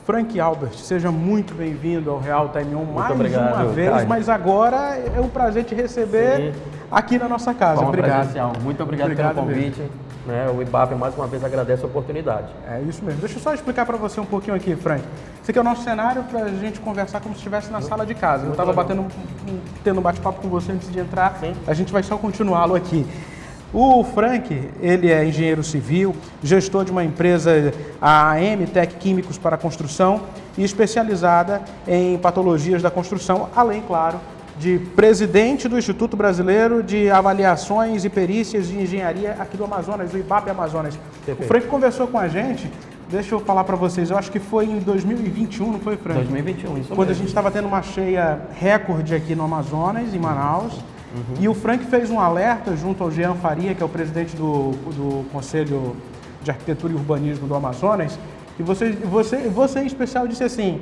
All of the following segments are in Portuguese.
Frank Albert, seja muito bem-vindo ao Real Time On mais obrigado, uma vez, Caio. mas agora é um prazer te receber aqui na nossa casa. Obrigado. Presencial. Muito obrigado pelo convite. Né, o IBAP mais uma vez agradece a oportunidade. É isso mesmo. Deixa eu só explicar para você um pouquinho aqui, Frank. Esse aqui é o nosso cenário para a gente conversar como se estivesse na sala de casa. Eu estava tendo um bate-papo com você antes de entrar. Sim. A gente vai só continuá-lo aqui. O Frank, ele é engenheiro civil, gestor de uma empresa, a AM Tech Químicos para Construção, e especializada em patologias da construção, além, claro, de presidente do Instituto Brasileiro de Avaliações e Perícias de Engenharia aqui do Amazonas, do IBAP Amazonas. Perfeito. O Frank conversou com a gente, deixa eu falar para vocês, eu acho que foi em 2021, não foi, Frank? 2021, isso Quando a mesmo. gente estava tendo uma cheia recorde aqui no Amazonas, em Manaus. E o Frank fez um alerta junto ao Jean Faria, que é o presidente do Conselho de Arquitetura e Urbanismo do Amazonas, e você em especial disse assim,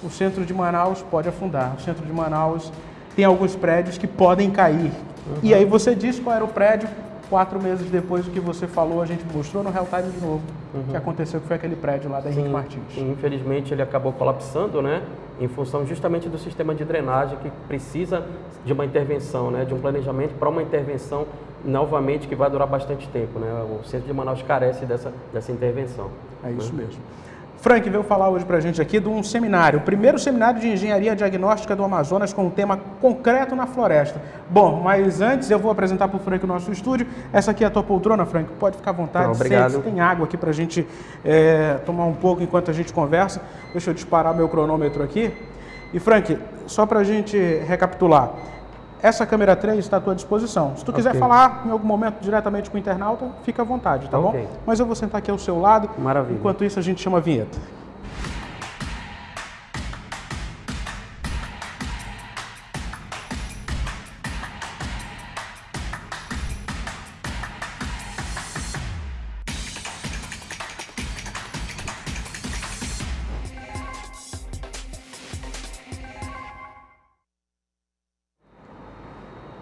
o centro de Manaus pode afundar, o centro de Manaus tem alguns prédios que podem cair. E aí você disse qual era o prédio, 4 meses depois do que você falou, a gente mostrou no Real Time de novo, o que aconteceu, que foi aquele prédio lá da Henrique Martins. Infelizmente ele acabou colapsando, né, em função justamente do sistema de drenagem que precisa de uma intervenção, né, de um planejamento para uma intervenção novamente que vai durar bastante tempo, né. O centro de Manaus carece dessa intervenção. É isso mesmo. Frank veio falar hoje para a gente aqui de um seminário, o primeiro seminário de engenharia diagnóstica do Amazonas com o tema concreto na floresta. Bom, mas antes eu vou apresentar para o Frank o nosso estúdio. Essa aqui é a tua poltrona, Frank, pode ficar à vontade. Não, obrigado. Tem água aqui para a gente tomar um pouco enquanto a gente conversa. Deixa eu disparar meu cronômetro aqui. E Frank, só para a gente recapitular, essa câmera 3 está à tua disposição. Se tu quiser falar em algum momento diretamente com o internauta, fica à vontade, tá bom? Mas eu vou sentar aqui ao seu lado. Maravilha. Enquanto isso, a gente chama a vinheta.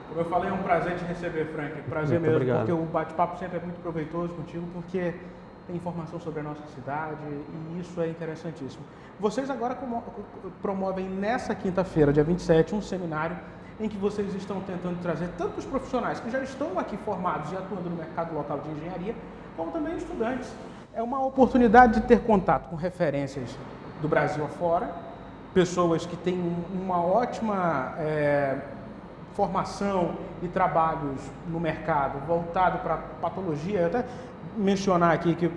Como eu falei, é um prazer te receber, Frank. Prazer Muito mesmo, obrigado. porque o bate-papo sempre é muito proveitoso contigo, porque tem informação sobre a nossa cidade e isso é interessantíssimo. Vocês agora promovem nessa quinta-feira, dia 27, um seminário em que vocês estão tentando trazer tanto os profissionais que já estão aqui formados e atuando no mercado local de engenharia, como também estudantes. É uma oportunidade de ter contato com referências do Brasil afora, pessoas que têm uma ótima formação e trabalhos no mercado voltado para patologia. Eu até mencionar aqui que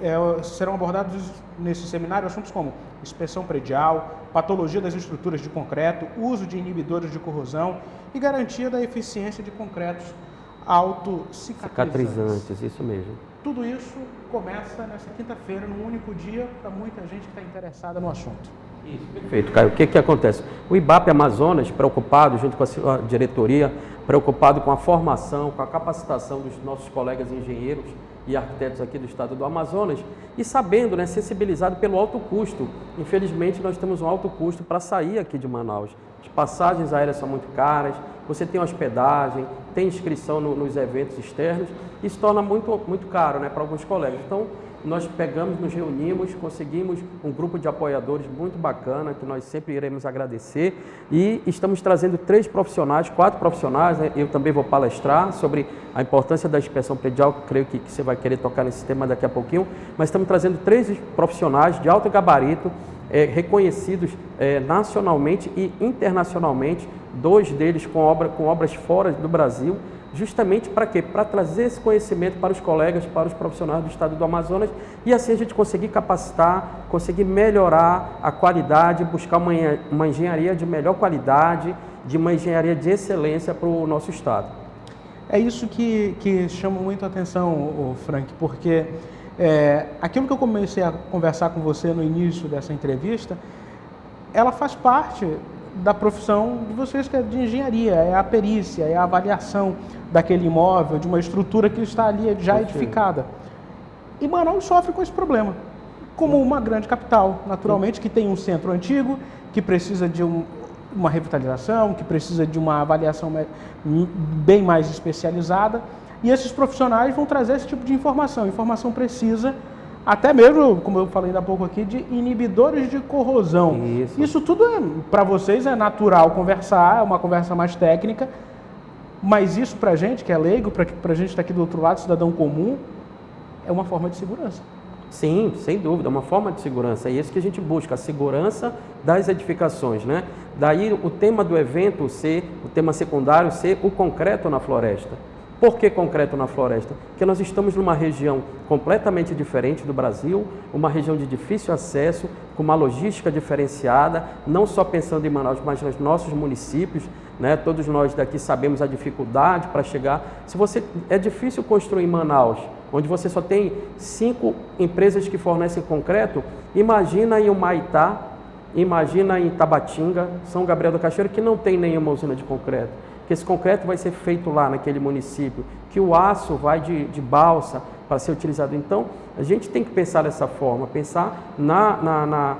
serão abordados nesse seminário assuntos como inspeção predial, patologia das estruturas de concreto, uso de inibidores de corrosão e garantia da eficiência de concretos autocicatrizantes. Isso mesmo. Tudo isso começa nessa quinta-feira, num único dia, para muita gente que está interessada no assunto. Isso, perfeito, Caio. O que acontece? O IBAP Amazonas, preocupado, junto com a sua diretoria, preocupado com a formação, com a capacitação dos nossos colegas engenheiros e arquitetos aqui do estado do Amazonas, e sabendo, né, sensibilizado pelo alto custo. Infelizmente, nós temos um alto custo para sair aqui de Manaus. As passagens aéreas são muito caras, você tem hospedagem, tem inscrição nos eventos externos, isso torna muito caro, né, para alguns colegas. Então, nós pegamos, nos reunimos, conseguimos um grupo de apoiadores muito bacana, que nós sempre iremos agradecer, e estamos trazendo 4 profissionais, né? Eu também vou palestrar sobre a importância da inspeção predial, creio que você vai querer tocar nesse tema daqui a pouquinho, mas estamos trazendo 3 profissionais de alto gabarito, reconhecidos nacionalmente e internacionalmente, 2 deles com obras fora do Brasil, justamente para quê? Para trazer esse conhecimento para os colegas, para os profissionais do estado do Amazonas e assim a gente conseguir capacitar, conseguir melhorar a qualidade, buscar uma engenharia de melhor qualidade, de uma engenharia de excelência para o nosso estado. É isso que chama muito a atenção, Frank, porque aquilo que eu comecei a conversar com você no início dessa entrevista, ela faz parte da profissão de vocês, que é de engenharia, é a perícia, é a avaliação daquele imóvel, de uma estrutura que está ali já edificada. E Manaus sofre com esse problema, como uma grande capital, naturalmente, que tem um centro antigo, que precisa de uma revitalização, que precisa de uma avaliação bem mais especializada, e esses profissionais vão trazer esse tipo de informação precisa até mesmo, como eu falei há pouco aqui, de inibidores de corrosão. Isso tudo, para vocês, é natural conversar, é uma conversa mais técnica, mas isso para a gente, que é leigo, para a gente que está aqui do outro lado, cidadão comum, é uma forma de segurança. Sim, sem dúvida, é uma forma de segurança. É isso que a gente busca, a segurança das edificações, né? Daí o tema do evento ser, o tema secundário ser o concreto na floresta. Por que concreto na floresta? Porque nós estamos numa região completamente diferente do Brasil, uma região de difícil acesso, com uma logística diferenciada, não só pensando em Manaus, mas nos nossos municípios, né? Todos nós daqui sabemos a dificuldade para chegar. É difícil construir em Manaus, onde você só tem 5 empresas que fornecem concreto, imagina em Humaitá, imagina em Tabatinga, São Gabriel do Cachoeiro, que não tem nenhuma usina de concreto. Que esse concreto vai ser feito lá naquele município, que o aço vai de balsa para ser utilizado. Então, a gente tem que pensar dessa forma, pensar na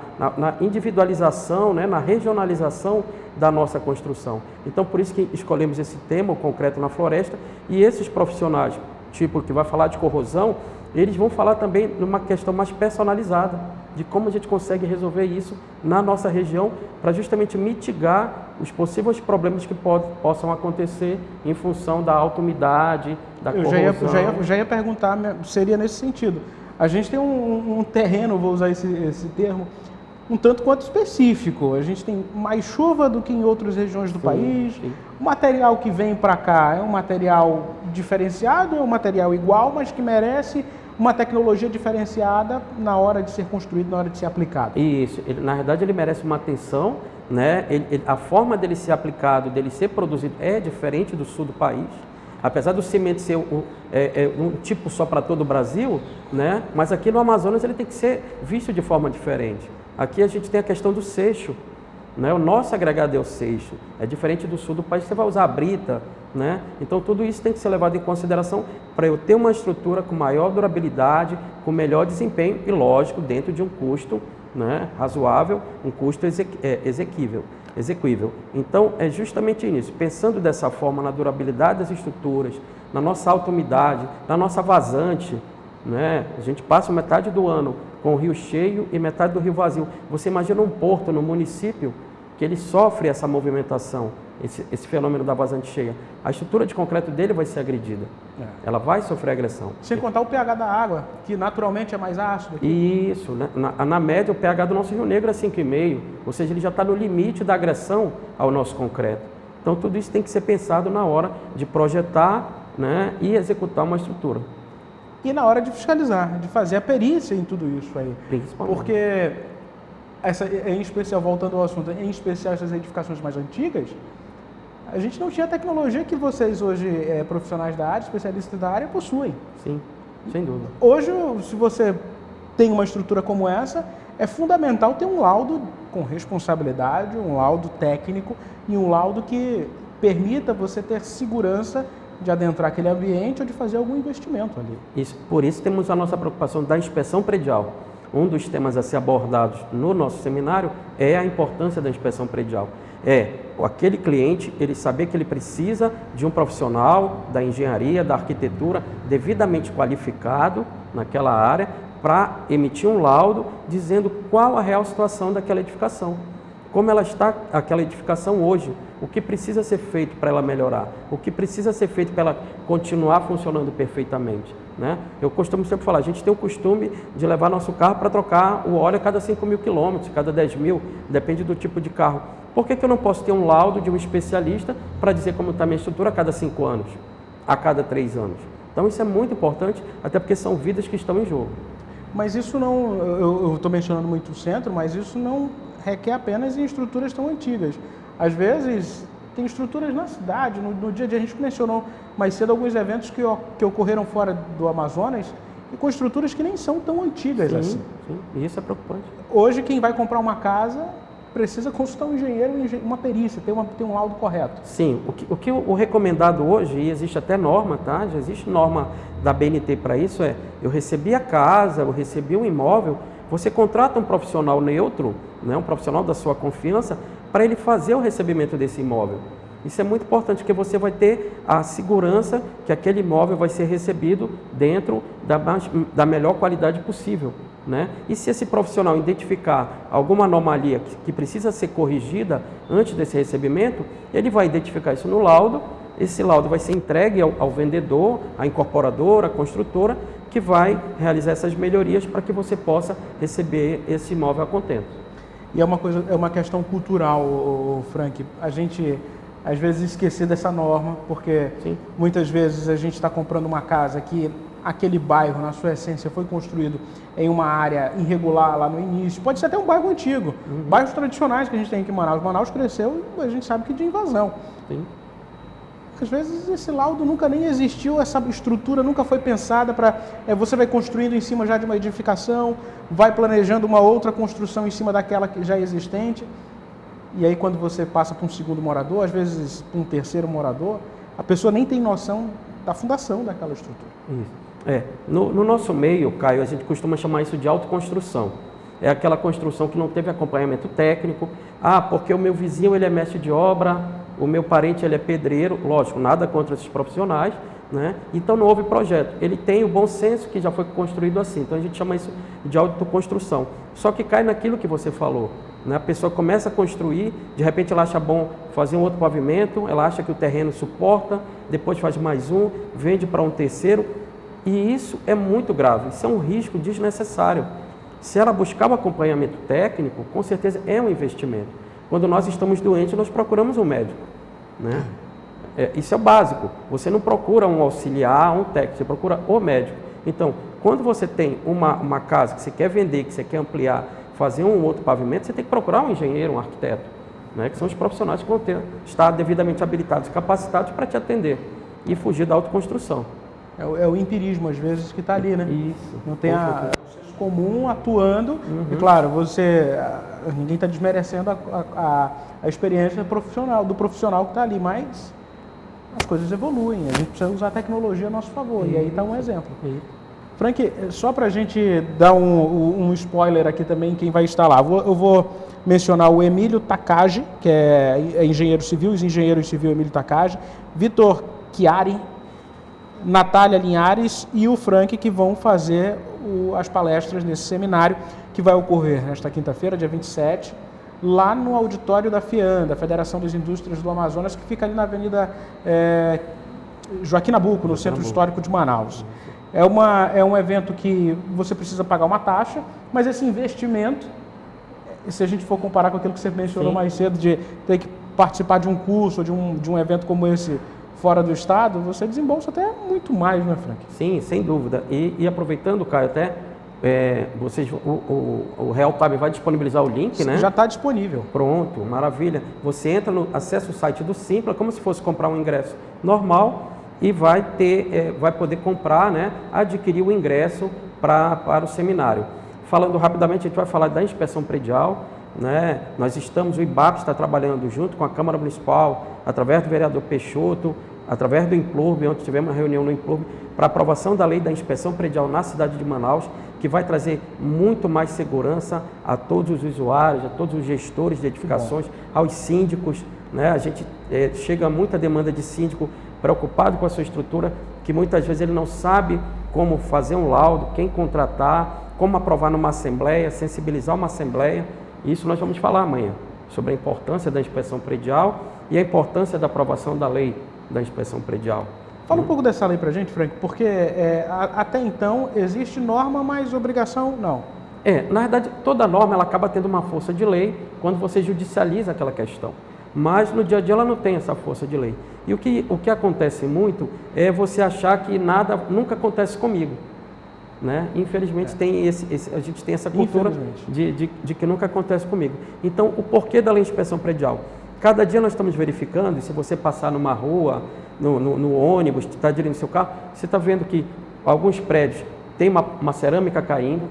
individualização, né, na regionalização da nossa construção. Então, por isso que escolhemos esse tema, o concreto na floresta, e esses profissionais, tipo que vai falar de corrosão, eles vão falar também numa questão mais personalizada, de como a gente consegue resolver isso na nossa região, para justamente mitigar os possíveis problemas que possam acontecer em função da alta umidade, da corrosão. Eu já ia perguntar, seria nesse sentido. A gente tem um terreno, vou usar esse termo, um tanto quanto específico. A gente tem mais chuva do que em outras regiões do país. Sim. O material que vem para cá é um material diferenciado, é um material igual, mas que merece uma tecnologia diferenciada na hora de ser construído, na hora de ser aplicado. Isso, na verdade ele merece uma atenção, né? A forma dele ser aplicado, dele ser produzido é diferente do sul do país. Apesar do cimento ser um tipo só para todo o Brasil, né? Mas aqui no Amazonas ele tem que ser visto de forma diferente. Aqui a gente tem a questão do seixo, né? O nosso agregado é o seixo, é diferente do sul do país, você vai usar a brita, né? Então tudo isso tem que ser levado em consideração para eu ter uma estrutura com maior durabilidade, com melhor desempenho e, lógico, dentro de um custo, né, razoável, um custo exequível. Então é justamente nisso, pensando dessa forma na durabilidade das estruturas, na nossa alta umidade, na nossa vazante, né? A gente passa metade do ano com o rio cheio e metade do rio vazio. Você imagina um porto no município que ele sofre essa movimentação, esse fenômeno da vazante cheia. A estrutura de concreto dele vai ser agredida. Ela vai sofrer agressão. Sem contar o pH da água, que naturalmente é mais ácido. Isso, né? Na média o pH do nosso Rio Negro é 5,5, ou seja, ele já está no limite da agressão ao nosso concreto. Então tudo isso tem que ser pensado na hora de projetar, né, e executar uma estrutura. E na hora de fiscalizar, de fazer a perícia em tudo isso aí. Principalmente. Porque, em especial, voltando ao assunto, em especial essas edificações mais antigas, a gente não tinha a tecnologia que vocês hoje, profissionais da área, especialistas da área, possuem. Sim, sem dúvida. Hoje, se você tem uma estrutura como essa, é fundamental ter um laudo com responsabilidade, um laudo técnico e um laudo que permita você ter segurança de adentrar aquele ambiente ou de fazer algum investimento ali. Por isso temos a nossa preocupação da inspeção predial. Um dos temas a ser abordados no nosso seminário é a importância da inspeção predial. Aquele cliente, ele saber que ele precisa de um profissional da engenharia, da arquitetura, devidamente qualificado naquela área, para emitir um laudo dizendo qual a real situação daquela edificação. Como ela está, aquela edificação hoje, o que precisa ser feito para ela melhorar, o que precisa ser feito para ela continuar funcionando perfeitamente, né? Eu costumo sempre falar, a gente tem o costume de levar nosso carro para trocar o óleo a cada 5.000 quilômetros, cada 10.000, depende do tipo de carro. Por que eu não posso ter um laudo de um especialista para dizer como está a minha estrutura a cada 5 anos, a cada 3 anos? Então isso é muito importante, até porque são vidas que estão em jogo. Mas isso não, eu estou mencionando muito o centro, mas isso não requer apenas em estruturas tão antigas. Às vezes, tem estruturas na cidade, no dia a dia, a gente mencionou mais cedo alguns eventos que ocorreram fora do Amazonas e com estruturas que nem são tão antigas assim. Sim, isso é preocupante. Hoje, quem vai comprar uma casa precisa consultar um engenheiro, uma perícia, ter um laudo correto. Sim, o recomendado hoje, e existe até norma, tá? Já existe norma da BNT para isso, eu recebi a casa, eu recebi um imóvel, você contrata um profissional neutro, né, um profissional da sua confiança, para ele fazer o recebimento desse imóvel. Isso é muito importante, porque você vai ter a segurança que aquele imóvel vai ser recebido dentro da melhor qualidade possível, né? E se esse profissional identificar alguma anomalia que precisa ser corrigida antes desse recebimento, ele vai identificar isso no laudo. Esse laudo vai ser entregue ao vendedor, à incorporadora, à construtora, que vai realizar essas melhorias para que você possa receber esse imóvel a contento. E é uma questão cultural, Frank. A gente às vezes esquecer dessa norma, porque Sim. muitas vezes a gente está comprando uma casa que aquele bairro, na sua essência, foi construído em uma área irregular lá no início. Pode ser até um bairro antigo, bairros tradicionais que a gente tem aqui em Manaus. Manaus cresceu, a gente sabe que de invasão. Sim. Às vezes esse laudo nunca nem existiu, essa estrutura nunca foi pensada para... você vai construindo em cima já de uma edificação, vai planejando uma outra construção em cima daquela que já é existente. E aí quando você passa para um segundo morador, às vezes para um terceiro morador, a pessoa nem tem noção da fundação daquela estrutura. Isso. No nosso meio, Caio, a gente costuma chamar isso de autoconstrução. É aquela construção que não teve acompanhamento técnico. Porque o meu vizinho ele é mestre de obra, o meu parente ele é pedreiro. Lógico, nada contra esses profissionais, né? Então não houve projeto. Ele tem o bom senso que já foi construído assim. Então a gente chama isso de autoconstrução. Só que cai naquilo que você falou, né? A pessoa começa a construir, de repente ela acha bom fazer um outro pavimento, ela acha que o terreno suporta, depois faz mais um, vende para um terceiro. E isso é muito grave, isso é um risco desnecessário. Se ela buscar o acompanhamento técnico, com certeza é um investimento. Quando nós estamos doentes, nós procuramos um médico, né? Isso é o básico. Você não procura um auxiliar, um técnico, você procura o médico. Então, quando você tem uma casa que você quer vender, que você quer ampliar, fazer um outro pavimento, você tem que procurar um engenheiro, um arquiteto, né? Que são os profissionais que vão estar devidamente habilitados e capacitados para te atender e fugir da autoconstrução. É o empirismo, às vezes, que está ali, né? Isso. Não tem o senso comum atuando. E, claro, ninguém está desmerecendo a experiência profissional, do profissional que está ali, mas as coisas evoluem. A gente precisa usar a tecnologia a nosso favor. E aí está um exemplo. Frank, só para a gente dar um spoiler aqui também, quem vai estar lá. Eu vou mencionar o Emílio Takagi, que é engenheiro civil, os engenheiros civil Emílio Takagi, Vitor Chiari, Natália Linhares e o Frank, que vão fazer as palestras nesse seminário, que vai ocorrer nesta quinta-feira, dia 27, lá no auditório da FIAN, da Federação das Indústrias do Amazonas, que fica ali na Avenida Joaquim Nabuco, no Centro Histórico de Manaus. É um evento que você precisa pagar uma taxa, mas esse investimento, se a gente for comparar com aquilo que você mencionou mais cedo, de ter que participar de um curso, de um evento como esse, fora do estado, você desembolsa até muito mais, né, Frank? Sim, sem dúvida. E aproveitando, Caio, até o Real Time vai disponibilizar o link, né? Já está disponível. Pronto, maravilha. Você entra, acessa o site do Simpla, como se fosse comprar um ingresso normal e vai poder comprar, né? Adquirir o ingresso para o seminário. Falando rapidamente, a gente vai falar da inspeção predial, né? O IBAP está trabalhando junto com a Câmara Municipal, através do vereador Peixoto, através do Implurb, onde tivemos uma reunião no Implurb, para aprovação da lei da inspeção predial na cidade de Manaus, que vai trazer muito mais segurança a todos os usuários, a todos os gestores de edificações, aos síndicos, né? A gente chega a muita demanda de síndico preocupado com a sua estrutura, que muitas vezes ele não sabe como fazer um laudo, quem contratar, como aprovar numa assembleia, sensibilizar uma assembleia. Isso nós vamos falar amanhã, sobre a importância da inspeção predial e a importância da aprovação da lei da inspeção predial. Fala um pouco dessa lei para a gente, Frank, porque até então existe norma, mas obrigação não. Na verdade, toda norma ela acaba tendo uma força de lei quando você judicializa aquela questão. Mas no dia a dia ela não tem essa força de lei. E o que acontece muito é você achar que nada nunca acontece comigo, né? Infelizmente a gente tem essa cultura de que nunca acontece comigo. Então, o porquê da lei de inspeção predial? Cada dia nós estamos verificando, e se você passar numa rua, no ônibus, está dirigindo seu carro, você está vendo que alguns prédios tem uma cerâmica caindo,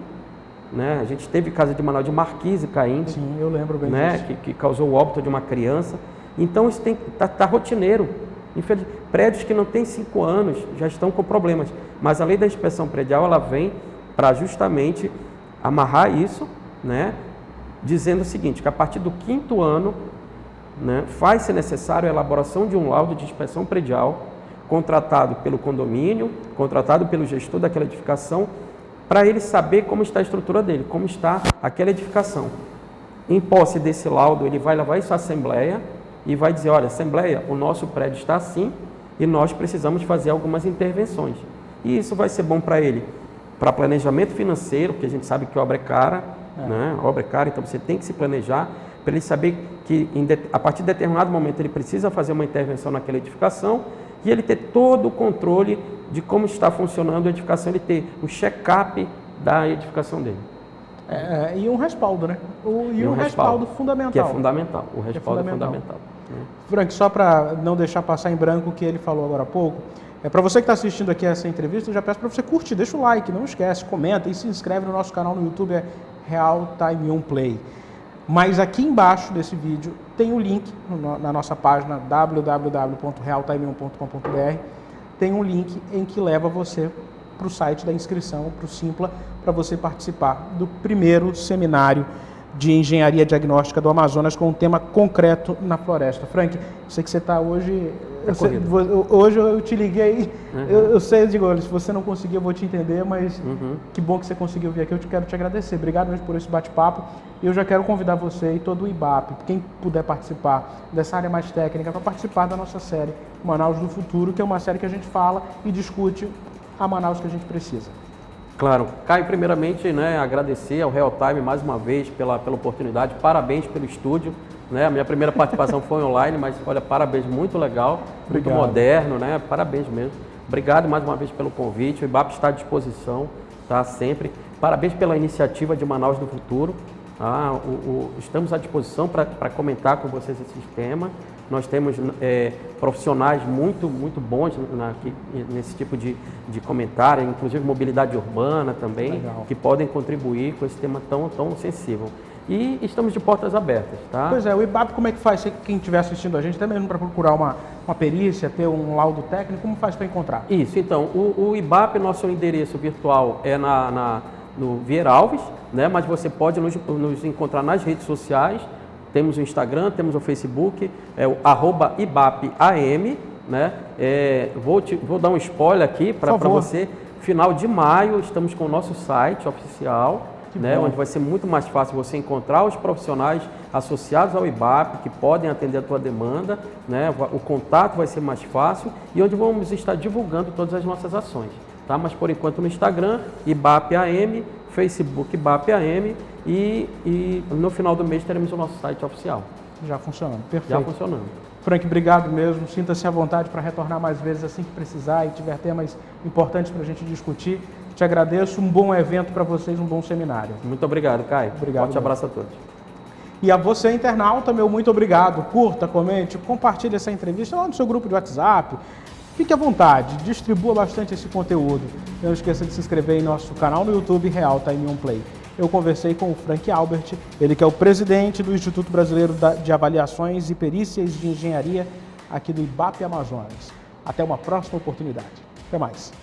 né? A gente teve casa de Manaus de marquise caindo. Sim, eu lembro bem disso. Que causou o óbito de uma criança. Então isso tá rotineiro. Prédios que não têm 5 anos já estão com problemas. Mas a lei da inspeção predial ela vem para justamente amarrar isso, né? Dizendo o seguinte, que a partir do 5º ano né, faz-se necessário a elaboração de um laudo de inspeção predial contratado pelo condomínio, contratado pelo gestor daquela edificação, para ele saber como está a estrutura dele, como está aquela edificação. Em posse desse laudo, ele vai levar isso à Assembleia e vai dizer, olha, Assembleia, o nosso prédio está assim e nós precisamos fazer algumas intervenções. E isso vai ser bom para ele, para planejamento financeiro, porque a gente sabe que obra é cara, né? Obra é cara, então você tem que se planejar, para ele saber que a partir de determinado momento ele precisa fazer uma intervenção naquela edificação e ele ter todo o controle de como está funcionando a edificação, ele ter o check-up da edificação dele. E um respaldo, né? E um respaldo fundamental. Que é fundamental, o respaldo é fundamental. Frank, só para não deixar passar em branco o que ele falou agora há pouco, para você que está assistindo aqui essa entrevista, eu já peço para você curtir, deixa o like, não esquece, comenta e se inscreve no nosso canal no YouTube, é Real Time On Play. Mas aqui embaixo desse vídeo tem o link na nossa página www.realtimeon.com.br, tem um link em que leva você para o site da inscrição, para o Simpla, para você participar do primeiro seminário de engenharia diagnóstica do Amazonas com um tema concreto na floresta. Frank, eu sei que você está hoje... hoje eu te liguei, eu sei, eu digo, olha, se você não conseguir eu vou te entender, mas que bom que você conseguiu vir aqui, eu quero te agradecer. Obrigado mesmo por esse bate-papo. Eu já quero convidar você e todo o IBAP, quem puder participar dessa área mais técnica, para participar da nossa série Manaus do Futuro, que é uma série que a gente fala e discute a Manaus que a gente precisa. Claro. Caio, primeiramente, né, agradecer ao Real Time mais uma vez pela oportunidade, parabéns pelo estúdio. Né? A minha primeira participação foi online, mas olha, parabéns, muito legal, muito moderno, né? Parabéns mesmo. Obrigado mais uma vez pelo convite, o IBAP está à disposição, tá? Sempre. Parabéns pela iniciativa de Manaus do Futuro. Estamos à disposição para comentar com vocês esse tema. Nós temos profissionais muito bons nesse tipo de comentário, inclusive mobilidade urbana também, que podem contribuir com esse tema tão sensível. E estamos de portas abertas, tá? Pois é, o IBAP como é que faz? Quem estiver assistindo a gente, até mesmo para procurar uma perícia, ter um laudo técnico, como faz para encontrar? Isso, então, o IBAP, nosso endereço virtual é no Vieira Alves, né? Mas você pode nos encontrar nas redes sociais, temos o Instagram, temos o Facebook, é o @IBAPAM, né? Vou dar um spoiler aqui para você. Final de maio, estamos com o nosso site oficial, né, onde vai ser muito mais fácil você encontrar os profissionais associados ao IBAP, que podem atender a tua demanda, né, o contato vai ser mais fácil e onde vamos estar divulgando todas as nossas ações. Tá? Mas, por enquanto, no Instagram, IBAPAM, Facebook IBAPAM e no final do mês teremos o nosso site oficial. Já funcionando, perfeito. Já funcionando. Frank, obrigado mesmo. Sinta-se à vontade para retornar mais vezes assim que precisar e tiver temas importantes para a gente discutir. Te agradeço, um bom evento para vocês, um bom seminário. Muito obrigado, Caio. Obrigado. Forte abraço a todos. E a você, internauta, meu muito obrigado. Curta, comente, compartilhe essa entrevista lá no seu grupo de WhatsApp. Fique à vontade, distribua bastante esse conteúdo. Não esqueça de se inscrever em nosso canal no YouTube Real Time On Play. Eu conversei com o Frank Albert, ele que é o presidente do Instituto Brasileiro de Avaliações e Perícias de Engenharia aqui do IBAP Amazonas. Até uma próxima oportunidade. Até mais.